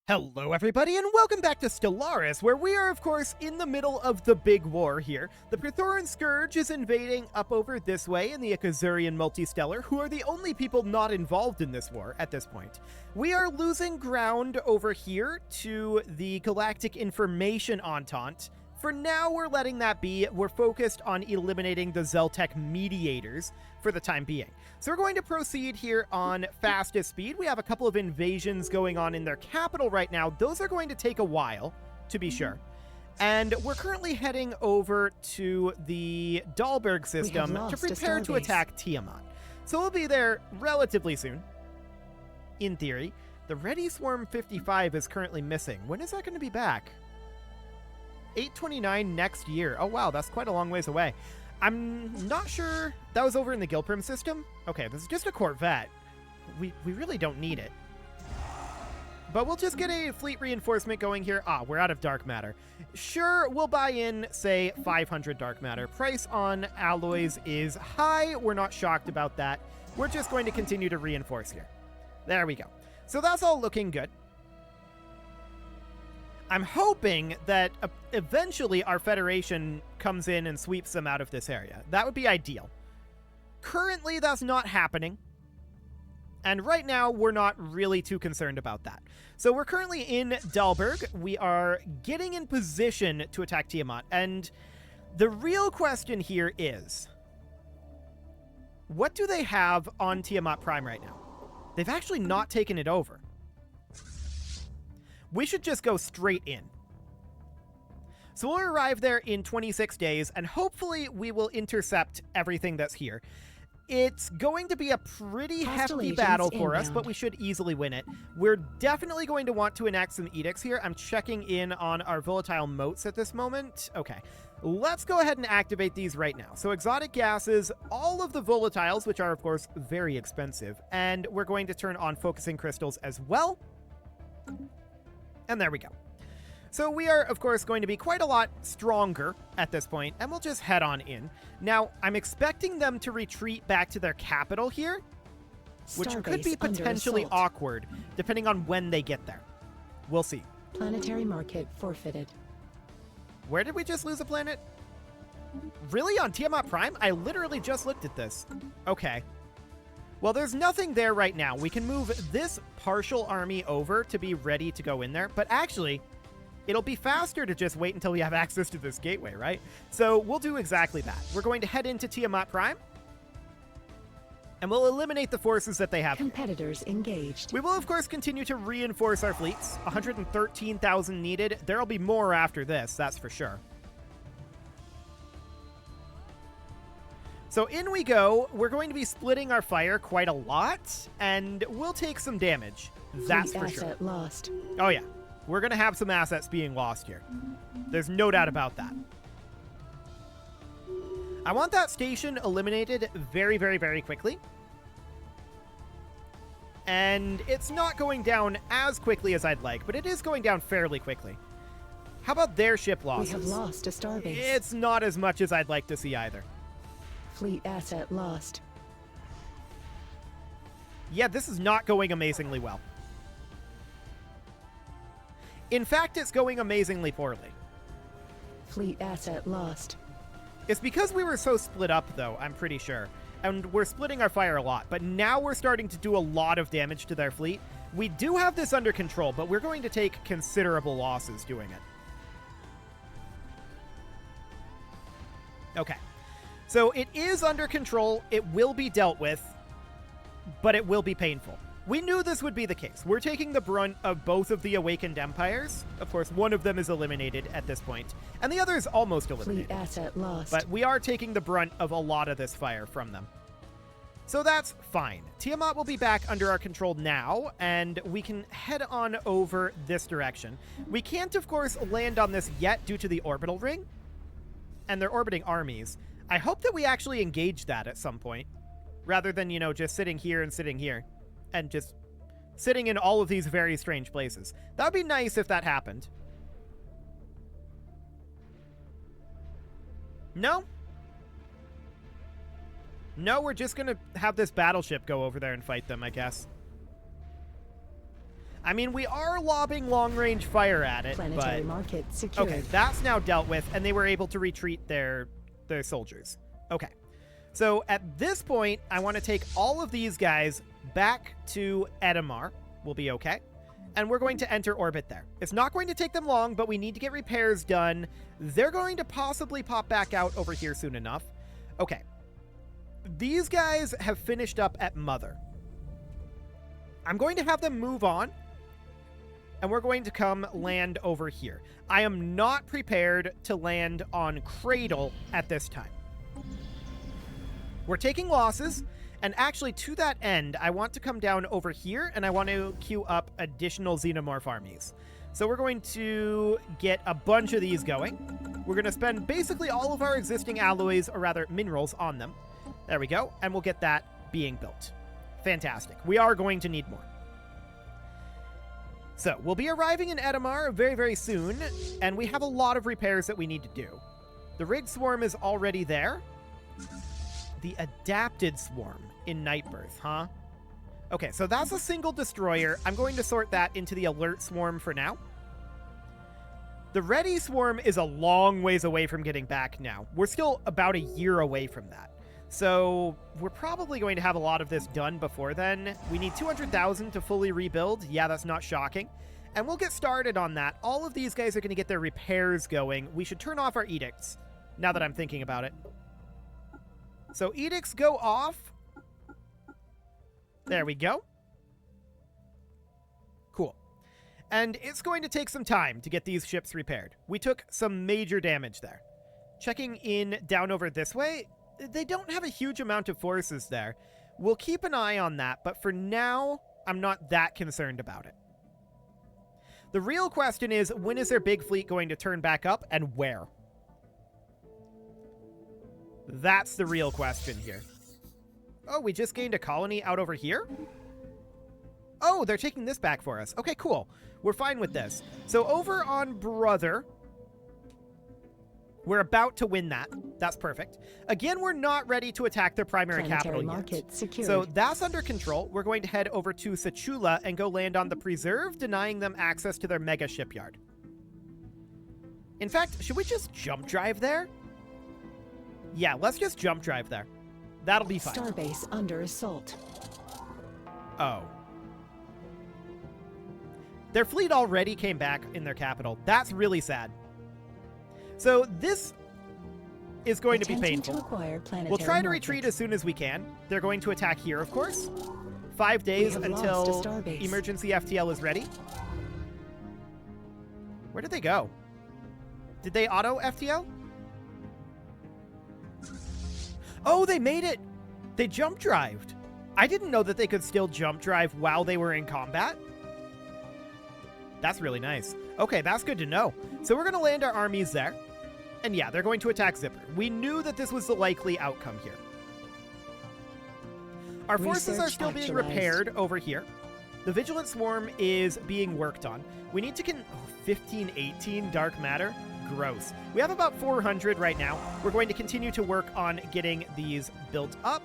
Hello everybody and welcome back to Stellaris, where we are of course in the middle of the big war here. The Praetorian Scourge is invading up over this way in the Akazurian Multistellar, who are the only people not involved in this war at this point. We are losing ground over here to the Galactic Information Entente. For now, we're letting that be. We're focused on eliminating the Zeltec mediators for the time being. So we're going to proceed here on fastest speed. We have a couple of invasions going on in their capital right now. Those are going to take a while, to be sure. And we're currently heading over to the Dahlberg system to prepare to attack Tiamat. So we'll be there relatively soon, in theory. The Ready Swarm 55 is currently missing. When is that going to be back? 829 next year. Oh wow, that's quite a long ways away. I'm not sure. That was over in the Gilprim system? Okay, this is just a Corvette. We really don't need it. But we'll just get a fleet reinforcement going here. Ah, we're out of dark matter. Sure, we'll buy in, say, 500 dark matter. Price on alloys is high. We're not shocked about that. We're just going to continue to reinforce here. There we go. So that's all looking good. I'm hoping that eventually our Federation comes in and sweeps them out of this area. That would be ideal. Currently, that's not happening. And right now, we're not really too concerned about that. So we're currently in Dahlberg. We are getting in position to attack Tiamat. And the real question here is, what do they have on Tiamat Prime right now? They've actually not taken it over. We should just go straight in. So we'll arrive there in 26 days, and hopefully we will intercept everything that's here. It's going to be a pretty hefty battle for us, but we should easily win it. We're definitely going to want to enact some edicts here. I'm checking in on our volatile motes at this moment. Okay, let's go ahead and activate these right now. So exotic gases, all of the volatiles, which are of course very expensive, and we're going to turn on focusing crystals as well. And there we go. So we are, of course, going to be quite a lot stronger at this point, and we'll just head on in. Now, I'm expecting them to retreat back to their capital here, which could be potentially awkward, depending on when they get there. We'll see. Planetary market forfeited. Where did we just lose a planet? Really? On Tiamat Prime? I literally just looked at this. Okay. Well, there's nothing there right now. We can move this partial army over to be ready to go in there. But actually, it'll be faster to just wait until we have access to this gateway, right? So we'll do exactly that. We're going to head into Tiamat Prime, and we'll eliminate the forces that they have. Competitors engaged. We will, of course, continue to reinforce our fleets. 113,000 needed. There'll be more after this, that's for sure. So in we go. We're going to be splitting our fire quite a lot, and we'll take some damage. That's for sure. Asset lost. Oh yeah, we're going to have some assets being lost here. There's no doubt about that. I want that station eliminated very, very, very quickly. And it's not going down as quickly as I'd like, but it is going down fairly quickly. How about their ship losses? We have lost a starbase. It's not as much as I'd like to see either. Fleet asset lost. Yeah, this is not going amazingly well. In fact, it's going amazingly poorly. Fleet asset lost. It's because we were so split up, though, I'm pretty sure. And we're splitting our fire a lot, but now we're starting to do a lot of damage to their fleet. We do have this under control, but we're going to take considerable losses doing it. Okay. So it is under control, it will be dealt with, but it will be painful. We knew this would be the case. We're taking the brunt of both of the Awakened Empires. Of course, one of them is eliminated at this point, and the other is almost eliminated. Fleet asset lost. But we are taking the brunt of a lot of this fire from them. So that's fine. Tiamat will be back under our control now, and we can head on over this direction. We can't, of course, land on this yet due to the orbital ring, and they're orbiting armies. I hope that we actually engage that at some point, rather than, you know, just sitting here, and just sitting in all of these very strange places. That would be nice if that happened. No? No, we're just gonna have this battleship go over there and fight them, I guess. I mean, we are lobbing long-range fire at it, Planetary but... market secured. Okay, that's now dealt with, and they were able to retreat their soldiers. Okay. So at this point, I want to take all of these guys back to Edamar. We'll be okay. And we're going to enter orbit there. It's not going to take them long, but we need to get repairs done. They're going to possibly pop back out over here soon enough. Okay. These guys have finished up at Mother. I'm going to have them move on, and we're going to come land over here. I am not prepared to land on Cradle at this time. We're taking losses, and actually to that end, I want to come down over here, and I want to queue up additional Xenomorph armies. So we're going to get a bunch of these going. We're going to spend basically all of our existing alloys, or rather minerals, on them. There we go, and we'll get that being built. Fantastic. We are going to need more. So, we'll be arriving in Edamar very, very soon, and we have a lot of repairs that we need to do. The Rig Swarm is already there. The Adapted Swarm in Nightbirth, huh? Okay, so that's a single destroyer. I'm going to sort that into the Alert Swarm for now. The Ready Swarm is a long ways away from getting back now. We're still about a year away from that. So we're probably going to have a lot of this done before then. We need 200,000 to fully rebuild. Yeah, that's not shocking. And we'll get started on that. All of these guys are going to get their repairs going. We should turn off our edicts, now that I'm thinking about it. So edicts go off. There we go. Cool. And it's going to take some time to get these ships repaired. We took some major damage there. Checking in down over this way, they don't have a huge amount of forces there. We'll keep an eye on that, but for now, I'm not that concerned about it. The real question is, when is their big fleet going to turn back up, and where? That's the real question here. Oh, we just gained a colony out over here? Oh, they're taking this back for us. Okay, cool. We're fine with this. So over on Brother, we're about to win that. That's perfect. Again, we're not ready to attack their primary capital yet. Secured. So that's under control. We're going to head over to Sachula and go land on the Preserve, denying them access to their mega shipyard. In fact, should we just jump drive there? Yeah, let's just jump drive there. That'll be fine. Starbase under assault. Oh. Their fleet already came back in their capital. That's really sad. So this is going to be painful. We'll try to retreat as soon as we can. They're going to attack here, of course. 5 days until emergency FTL is ready. Where did they go? Did they auto FTL? Oh, they made it! They jump drived. I didn't know that they could still jump drive while they were in combat. That's really nice. Okay, that's good to know. So we're going to land our armies there. And yeah, they're going to attack Zipper. We knew that this was the likely outcome here. Our forces are still being repaired over here. The Vigilant Swarm is being worked on. We need to 1518 dark matter. Gross. We have about 400 right now. We're going to continue to work on getting these built up.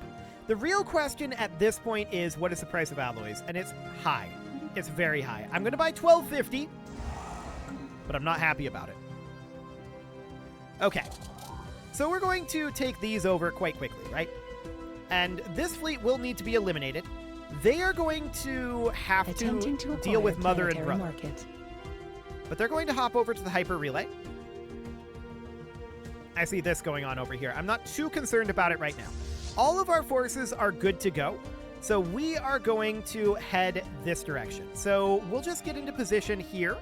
The real question at this point is, what is the price of alloys? And it's high. It's very high. I'm going to buy 1250, but I'm not happy about it. Okay. So we're going to take these over quite quickly, right? And this fleet will need to be eliminated. They are going to have to deal with Mother and Brother. But they're going to hop over to the Hyper Relay. I see this going on over here. I'm not too concerned about it right now. All of our forces are good to go. So we are going to head this direction. So we'll just get into position here.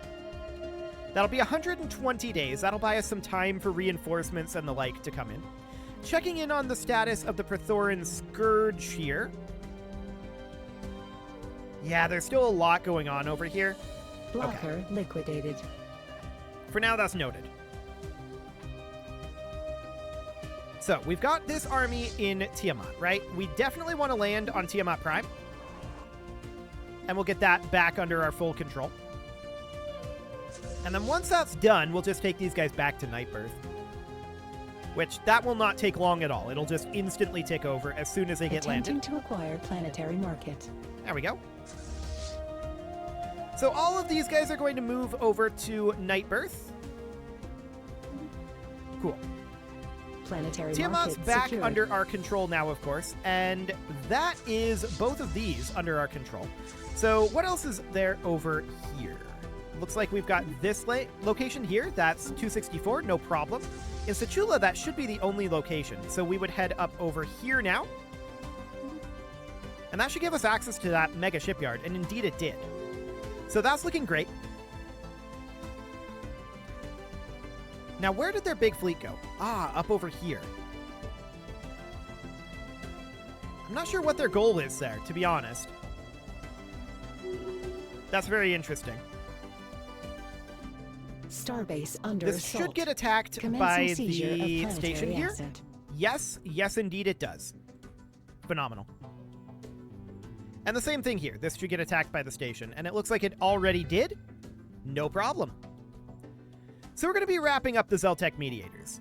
That'll be 120 days. That'll buy us some time for reinforcements and the like to come in. Checking in on the status of the Prathoran Scourge here. Yeah, there's still a lot going on over here. Blocker liquidated. For now, that's noted. So, we've got this army in Tiamat, right? We definitely want to land on Tiamat Prime. And we'll get that back under our full control. And then once that's done, we'll just take these guys back to Nightbirth. Which, that will not take long at all. It'll just instantly take over as soon as they get landed. Attempting to acquire planetary market. There we go. So all of these guys are going to move over to Nightbirth. Cool. Planetary Tiamat's market back secured. under our control now, of course, and that is both of these under our control. So what else is there over here? Looks like we've got this location here. That's 264, no problem. In Sechula, that should be the only location. So we would head up over here now. And that should give us access to that mega shipyard, and indeed it did. So that's looking great. Now, where did their big fleet go? Ah, up over here. I'm not sure what their goal is there, to be honest. That's very interesting. Starbase under This assault. should get attacked Commencing by seizure of the planetary station here. asset. Yes, yes, indeed it does. Phenomenal. And the same thing here. This should get attacked by the station, and it looks like it already did. No problem. So we're going to be wrapping up the Zeltec mediators.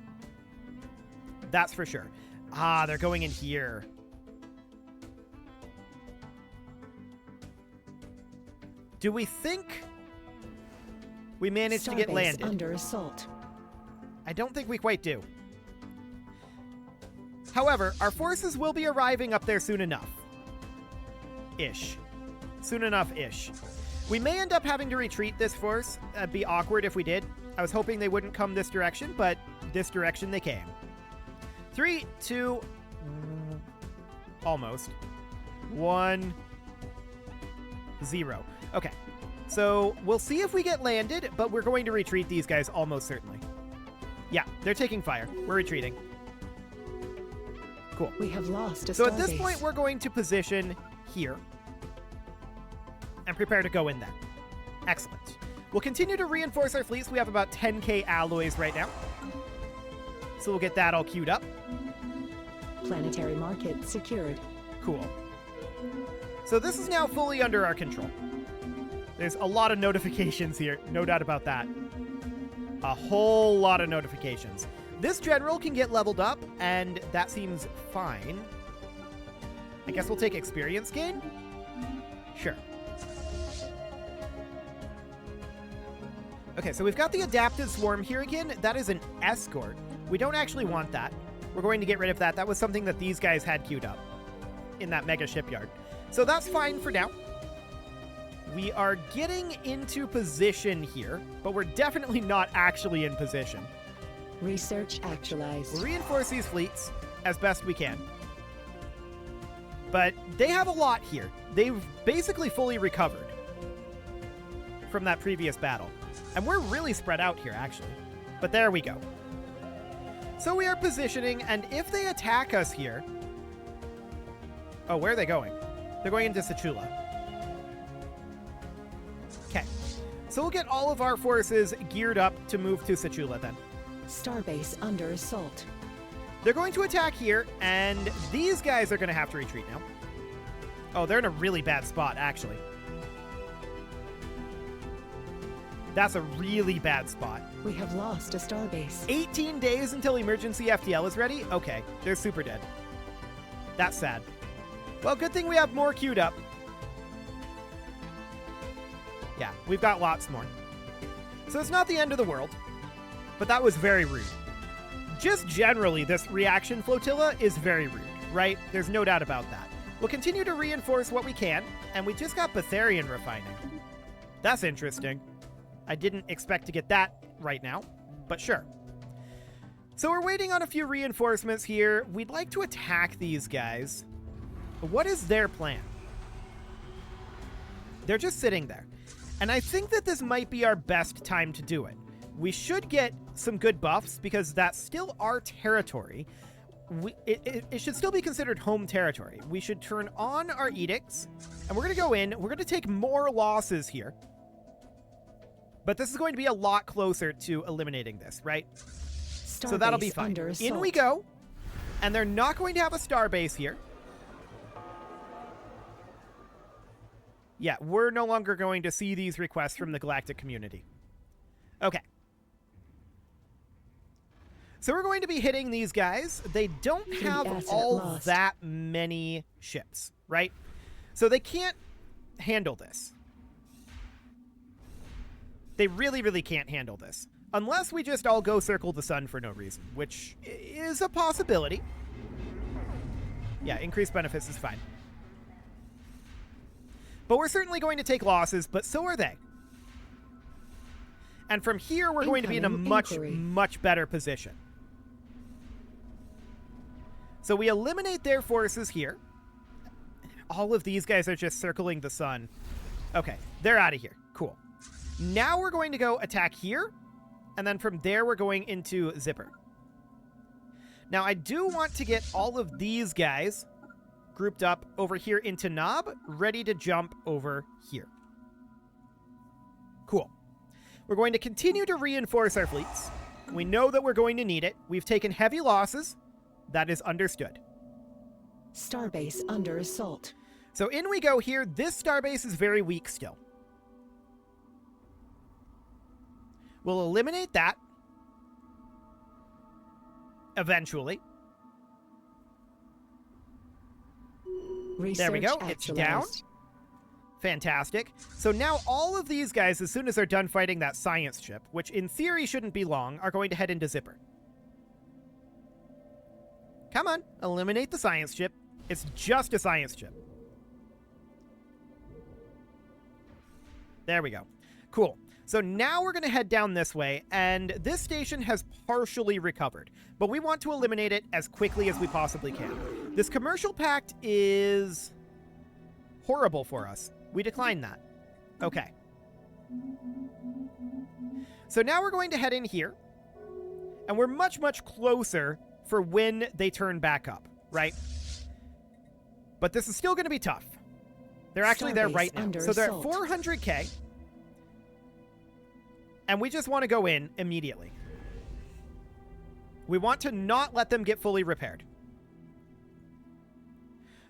That's for sure. Ah, they're going in here. Do we think we managed to get Starbase landed? under assault. I don't think we quite do. However, our forces will be arriving up there soon enough. Ish. Soon enough-ish. We may end up having to retreat this force. That'd be awkward if we did. I was hoping they wouldn't come this direction, but this direction they came. 3, 2... Almost. 1... 0. Okay. So, we'll see if we get landed, but we're going to retreat these guys almost certainly. Yeah, they're taking fire. We're retreating. Cool. We have lost a So at this starbase. point, we're going to position here and prepare to go in there. Excellent. We'll continue to reinforce our fleets. We have about 10k alloys right now. So we'll get that all queued up. Planetary market secured. Cool. So this is now fully under our control. There's a lot of notifications here, no doubt about that. A whole lot of notifications. This general can get leveled up, and that seems fine. I guess we'll take experience gain? Sure. Okay, so we've got the adaptive swarm here again. That is an escort. We don't actually want that. We're going to get rid of that. That was something that these guys had queued up in that mega shipyard. So that's fine for now. We are getting into position here, but we're definitely not actually in position. Research actualized. We'll reinforce these fleets as best we can. But they have a lot here. They've basically fully recovered from that previous battle. And we're really spread out here, actually. But there we go. So we are positioning, and if they attack us here... Oh, where are they going? They're going into Sechula. Okay. So we'll get all of our forces geared up to move to Sechula then. Starbase under assault. They're going to attack here, and these guys are going to have to retreat now. Oh, they're in a really bad spot, actually. That's a really bad spot. We have lost a starbase. 18 days until emergency FTL is ready? Okay, they're super dead. That's sad. Well, good thing we have more queued up. Yeah, we've got lots more. So it's not the end of the world, but that was very rude. Just generally, this reaction flotilla is very rude, right? There's no doubt about that. We'll continue to reinforce what we can, and we just got Betharian refining. That's interesting. I didn't expect to get that right now, but sure. So we're waiting on a few reinforcements here. We'd like to attack these guys. But what is their plan? They're just sitting there. And I think that this might be our best time to do it. We should get some good buffs because that's still our territory. It should still be considered home territory. We should turn on our edicts, and we're going to go in. We're going to take more losses here. But this is going to be a lot closer to eliminating this, right? So that'll be fine. In we go. And they're not going to have a starbase here. Yeah, we're no longer going to see these requests from the galactic community. Okay. So we're going to be hitting these guys. They don't have all that many ships, right? So they can't handle this. They really, really can't handle this. Unless we just all go circle the sun for no reason, which is a possibility. Yeah, increased benefits is fine. But we're certainly going to take losses, but so are they. And from here, we're going to be in a much better position. So we eliminate their forces here. All of these guys are just circling the sun. Okay, they're out of here. Cool. Now we're going to go attack here. And then from there, we're going into Zipper. Now, I do want to get all of these guys grouped up over here into Knob, ready to jump over here. Cool. We're going to continue to reinforce our fleets. We know that we're going to need it. We've taken heavy losses. That is understood. Starbase under assault. So in we go here. This starbase is very weak still. We'll eliminate that. Eventually. There we go. It's down. Fantastic. So now all of these guys, as soon as they're done fighting that science ship, which in theory shouldn't be long, are going to head into Zipper. Come on. Eliminate the science ship. It's just a science ship. There we go. Cool. So now we're going to head down this way, and this station has partially recovered, but we want to eliminate it as quickly as we possibly can. This commercial pact is horrible for us. We decline that. Okay. So now we're going to head in here, and we're much closer for when they turn back up, right? But this is still going to be tough. They're actually there right now. So they're at 400k. And we just want to go in immediately. We want to not let them get fully repaired.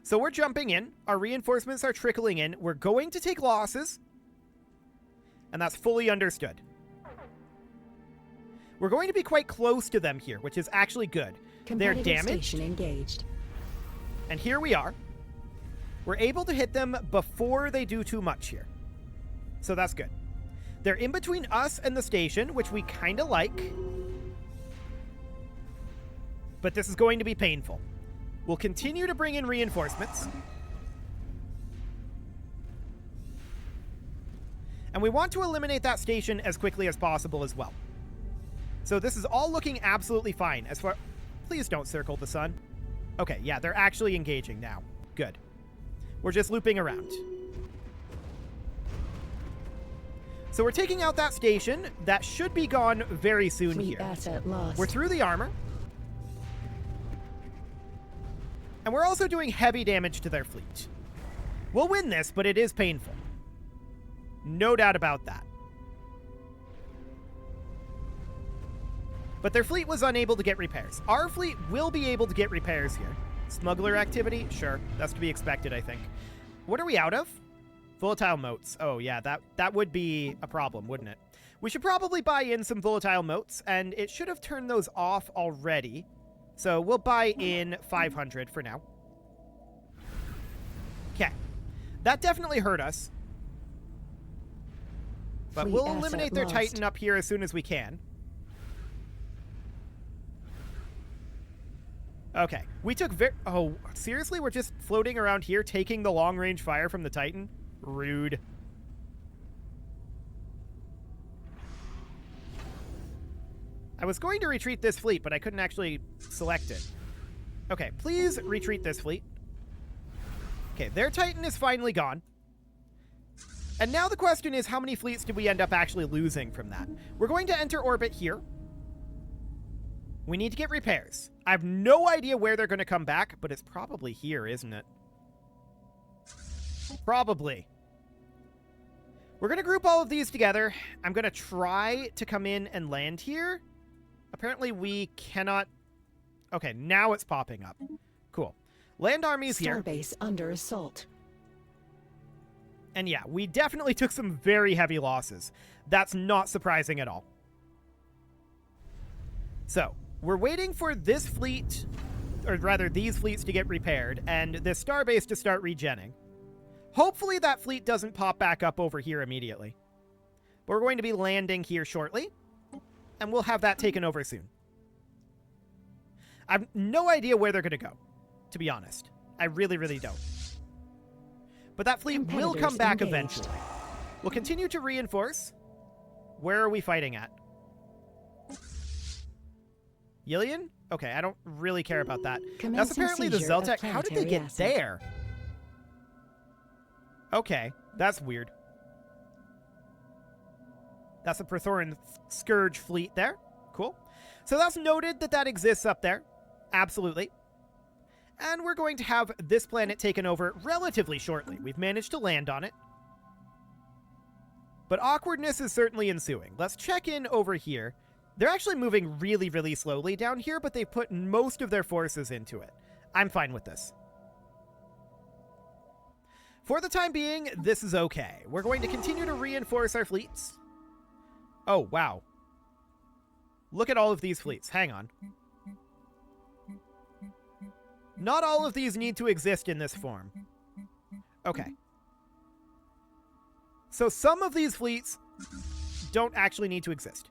So we're jumping in. Our reinforcements are trickling in. We're going to take losses. And that's fully understood. We're going to be quite close to them here, which is actually good. They're damaged. Station engaged. And here we are. We're able to hit them before they do too much here. So that's good. They're in between us and the station, which we kind of like. But this is going to be painful. We'll continue to bring in reinforcements. And we want to eliminate that station as quickly as possible as well. So this is all looking absolutely fine. As far... Please don't circle the sun. Okay, yeah, they're actually engaging now. Good. We're just looping around. So we're taking out that station. That should be gone very soon Fleet here. asset lost. We're through the armor. And we're also doing heavy damage to their fleet. We'll win this, but it is painful. No doubt about that. But their fleet was unable to get repairs. Our fleet will be able to get repairs here. Smuggler activity? Sure. That's to be expected, I think. What are we out of? Volatile motes. Oh, yeah, that would be a problem, wouldn't it? We should probably buy in some volatile motes, and it should have turned those off already. So we'll buy in 500 for now. Okay. That definitely hurt us. But we'll eliminate their Titan up here as soon as we can. Okay. We took Oh, seriously? We're just floating around here taking the long-range fire from the Titan? Rude. I was going to retreat this fleet, but I couldn't actually select it. Okay, please retreat this fleet. Okay, their Titan is finally gone. And now the question is, how many fleets did we end up actually losing from that? We're going to enter orbit here. We need to get repairs. I have no idea where they're going to come back, but it's probably here, isn't it? Probably. We're going to group all of these together. I'm going to try to come in and land here. Apparently we cannot... Okay, now it's popping up. Cool. Land armies here. Starbase under assault. And yeah, we definitely took some very heavy losses. That's not surprising at all. So, we're waiting for this fleet, or rather these fleets to get repaired, and this starbase to start regenning. Hopefully that fleet doesn't pop back up over here immediately. But we're going to be landing here shortly, and we'll have that taken over soon. I have no idea where they're going to go, to be honest. I really, really don't. But that fleet will come back eventually. We'll continue to reinforce. Where are we fighting at? Yillian? Okay, I don't really care about that. That's apparently the Zeltec. How did they get there? Okay, that's weird. That's a Prothoran Scourge fleet there. Cool. So that's noted that that exists up there. Absolutely. And we're going to have this planet taken over relatively shortly. We've managed to land on it. But awkwardness is certainly ensuing. Let's check in over here. They're actually moving really, really slowly down here, but they've put most of their forces into it. I'm fine with this. For the time being, this is okay. We're going to continue to reinforce our fleets. Oh, wow. Look at all of these fleets. Hang on. Not all of these need to exist in this form. Okay. So some of these fleets don't actually need to exist.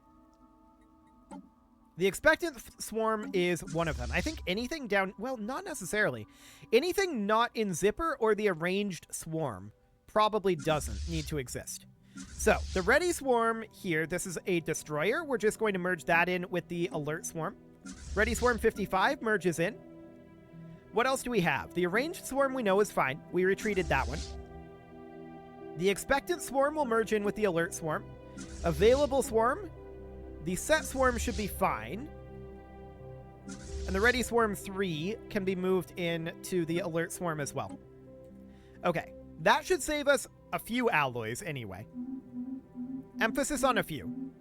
The expectant swarm is one of them. I think anything down... Well, not necessarily. Anything not in Zipper or the arranged swarm probably doesn't need to exist. So, the ready swarm here, this is a destroyer. We're just going to merge that in with the alert swarm. Ready swarm 55 merges in. What else do we have? The arranged swarm we know is fine. We retreated that one. The expectant swarm will merge in with the alert swarm. Available swarm... The set swarm should be fine. And the ready swarm 3 can be moved in to the alert swarm as well. Okay, that should save us a few alloys anyway. Emphasis on a few.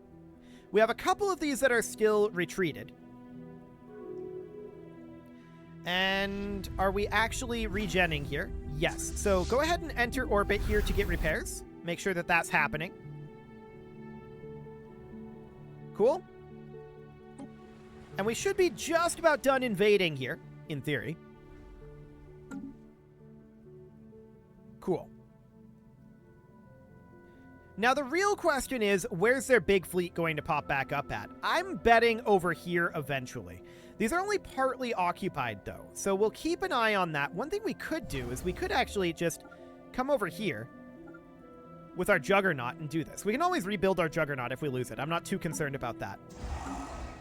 We have a couple of these that are still retreated. And are we actually regenning here? Yes. So go ahead and enter orbit here to get repairs. Make sure that that's happening. Cool. And we should be just about done invading here, in theory. Cool. Now the real question is, where's their big fleet going to pop back up at? I'm betting over here eventually. These are only partly occupied though, so we'll keep an eye on that. One thing we could do is we could actually just come over here with our Juggernaut and do this. We can always rebuild our Juggernaut if we lose it. I'm not too concerned about that.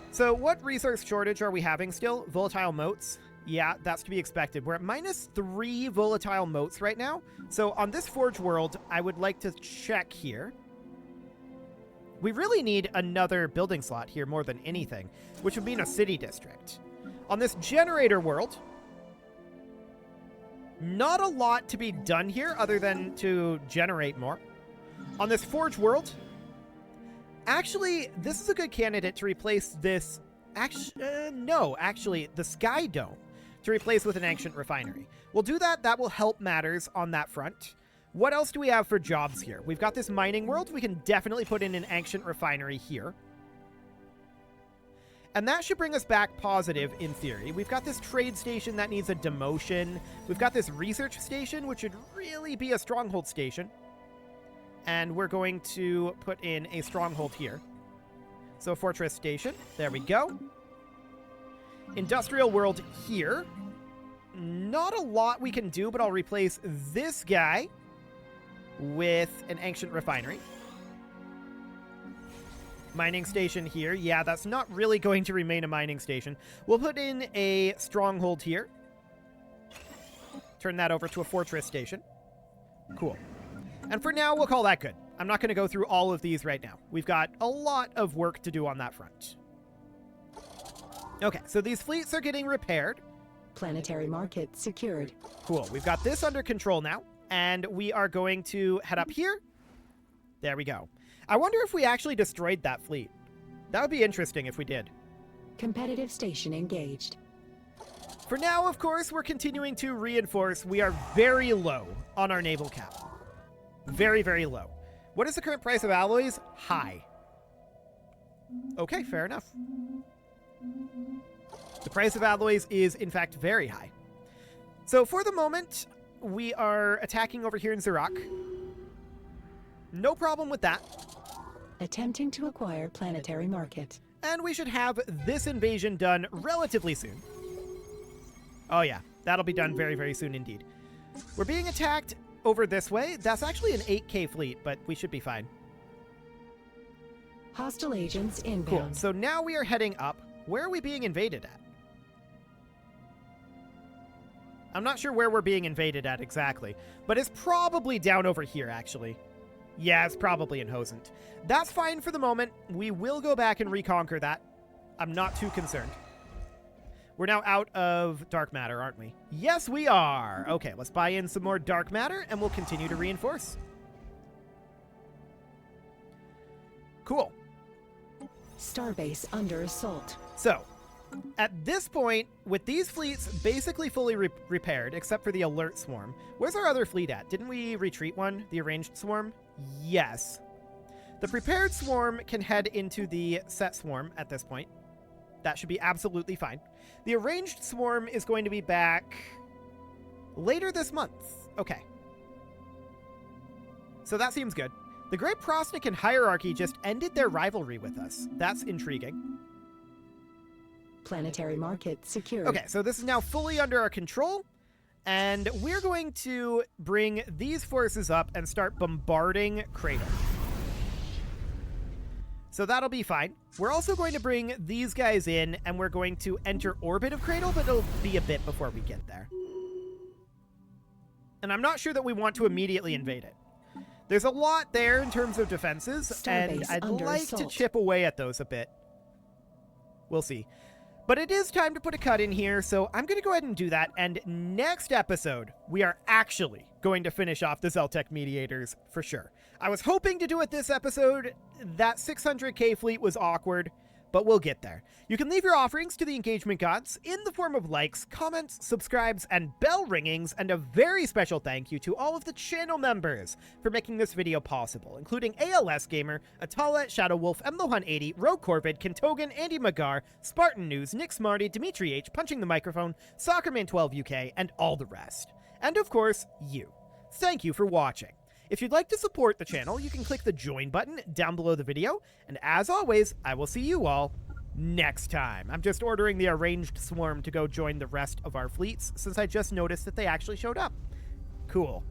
So what resource shortage are we having still? Volatile motes? Yeah, that's to be expected. We're at -3 volatile motes right now. So on this Forge world, I would like to check here. We really need another building slot here more than anything, which would mean a city district. On this generator world, not a lot to be done here other than to generate more. On this Forge world, actually, this is a good candidate to replace this... Actually, the Sky Dome to replace with an Ancient Refinery. We'll do that. That will help matters on that front. What else do we have for jobs here? We've got this mining world. We can definitely put in an Ancient Refinery here. And that should bring us back positive in theory. We've got this trade station that needs a demotion. We've got this research station, which should really be a stronghold station. And we're going to put in a stronghold here. So fortress station. There we go. Industrial world here. Not a lot we can do, but I'll replace this guy with an ancient refinery. Mining station here. Yeah, that's not really going to remain a mining station. We'll put in a stronghold here. Turn that over to a fortress station. Cool. And for now, we'll call that good. I'm not going to go through all of these right now. We've got a lot of work to do on that front. Okay, so these fleets are getting repaired. Planetary market secured. Cool. We've got this under control now. And we are going to head up here. There we go. I wonder if we actually destroyed that fleet. That would be interesting if we did. Competitive station engaged. For now, of course, we're continuing to reinforce. We are very low on our naval cap. Very, very low. What is the current price of alloys? High. Okay, fair enough. The price of alloys is, in fact, very high. So for the moment, we are attacking over here in Zerok. No problem with that. Attempting to acquire planetary market. And we should have this invasion done relatively soon. Oh yeah, that'll be done very, very soon indeed. We're being attacked over this way. That's actually an 8K fleet, but we should be fine. Hostile agents Cool. inbound. So now we are heading up. Where are we being invaded at? I'm not sure where we're being invaded at exactly, but it's probably down over here, actually. Yeah, it's probably in Hosent. That's fine for the moment. We will go back and reconquer that. I'm not too concerned. We're now out of dark matter, aren't we? Yes, we are. Okay, let's buy in some more dark matter, and we'll continue to reinforce. Cool. Starbase under assault. So, at this point, with these fleets basically fully repaired, except for the alert swarm, where's our other fleet at? Didn't we retreat one, the arranged swarm? Yes. The prepared swarm can head into the set swarm at this point. That should be absolutely fine. The arranged swarm is going to be back later this month. Okay. So that seems good. The Great Prosnick and Hierarchy just ended their rivalry with us. That's intriguing. Planetary market secured. Okay, so this is now fully under our control, and we're going to bring these forces up and start bombarding Cradle. So that'll be fine. We're also going to bring these guys in, and we're going to enter orbit of Cradle, but it'll be a bit before we get there. And I'm not sure that we want to immediately invade it. There's a lot there in terms of defenses, and I'd like to chip away at those a bit. We'll see. But it is time to put a cut in here, so I'm going to go ahead and do that. And next episode, we are actually going to finish off the Zeltec Mediators for sure. I was hoping to do it this episode. That 600k fleet was awkward, but we'll get there. You can leave your offerings to the engagement gods in the form of likes, comments, subscribes, and bell ringings, and a very special thank you to all of the channel members for making this video possible, including ALS Gamer, Atala, Shadow Wolf, MLo180, Rogue Corvid, Kentogan, Andy Magar, Spartan News, Nick Smarty, Dimitri H, Punching the Microphone, Soccerman12 UK, and all the rest. And of course, you. Thank you for watching. If you'd like to support the channel, you can click the join button down below the video, and as always, I will see you all next time. I'm just ordering the arranged swarm to go join the rest of our fleets, since I just noticed that they actually showed up. Cool.